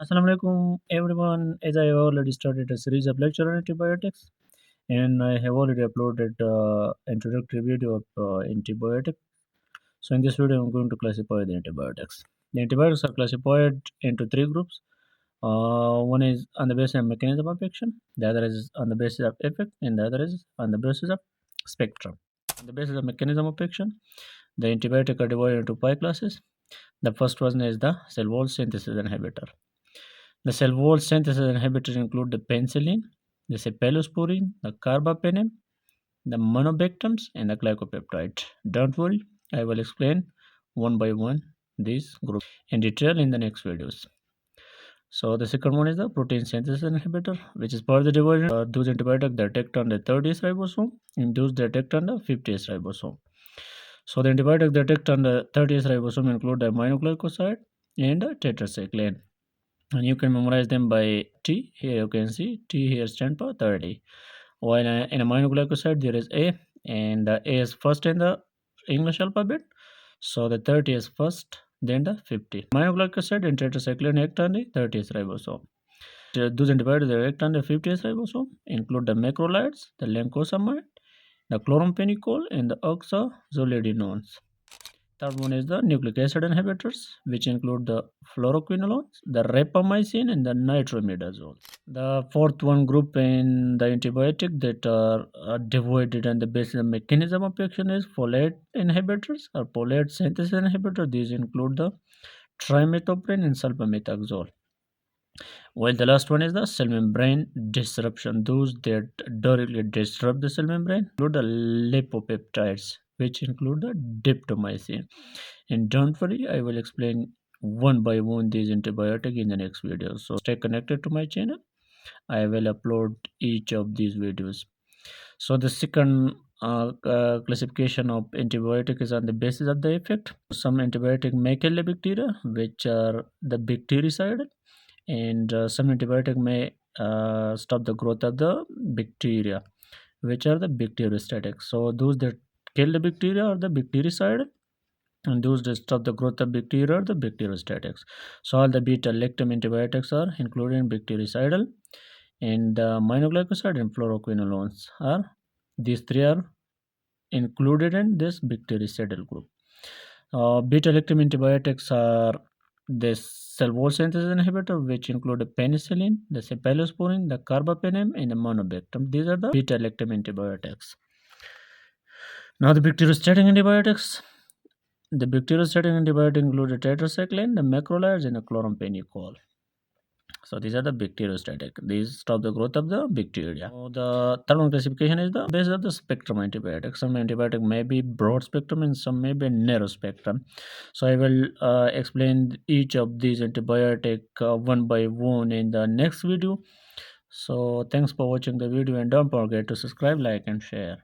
Assalamu alaikum everyone. As I already started a series of lecture on antibiotics, and I have already uploaded introductory video of antibiotics. So in this video, I'm going to classify the antibiotics. The antibiotics are classified into three groups. One is on the basis of mechanism of action, the other is on the basis of effect, and the other is on the basis of spectrum. On the basis of mechanism of action, the antibiotics are divided into five classes. The first one is the cell wall synthesis inhibitor. The cell wall synthesis inhibitors include the penicillin, the cephalosporin, the carbapenem, the monobactams, and the glycopeptide. Don't worry, I will explain one by one these groups in detail in the next videos. So the second one is the protein synthesis inhibitor, which is further divided. Those antibiotics that act on the 30th ribosome and those that act on the 50th ribosome. So the antibiotics that act on the 30th ribosome include the aminoglycoside and the tetracycline, and you can memorize them by T. Here you can see T here stand for 30. While in a aminoglycoside there is A, and the A is first in the English alphabet, so the 30 is first, then the 50. Aminoglycoside and tetracycline act on the 30th ribosome. Those antibiotics that act on the 50th ribosome include the macrolides, the lencosamide, the chloramphenicol, and the oxazolidinones. Third one is the nucleic acid inhibitors, which include the fluoroquinolones, the rapamycin, and the nitramidazole. The fourth one group in the antibiotic that are divided on the basis of mechanism of action is folate inhibitors or folate synthesis inhibitors. These include the trimethoprim and sulfamethoxazole. While the last one is the cell membrane disruption. Those that directly disrupt the cell membrane include the lipopeptides, which include the diptomycin. And don't worry, I will explain one by one these antibiotics in the next video. So stay connected to my channel. I will upload each of these videos. So the second classification of antibiotic is on the basis of the effect. Some antibiotic may kill the bacteria, which are the bactericidal, and some antibiotic may stop the growth of the bacteria, which are the bacteriostatic. So those that kill the bacteria are the bactericidal, and those that stop the growth of bacteria are the bacteriostatics. So all the beta lactam antibiotics are included in bactericidal, and aminoglycoside and fluoroquinolones are, these three are included in this bactericidal group. Beta lactam antibiotics are the cell wall synthesis inhibitor, which include the penicillin, the cephalosporin, the carbapenem, and the monobactam. These are the beta lactam antibiotics. Now the bacteriostatic antibiotics. The bacteriostatic antibiotic include the tetracycline, the macrolides, and the chloramphenicol. So these are the bacteriostatic. These stop the growth of the bacteria. So the third one classification is the base of the spectrum antibiotics. Some antibiotic may be broad spectrum and some may be narrow spectrum. So I will explain each of these antibiotic one by one in the next video. So thanks for watching the video, and don't forget to subscribe, like, and share.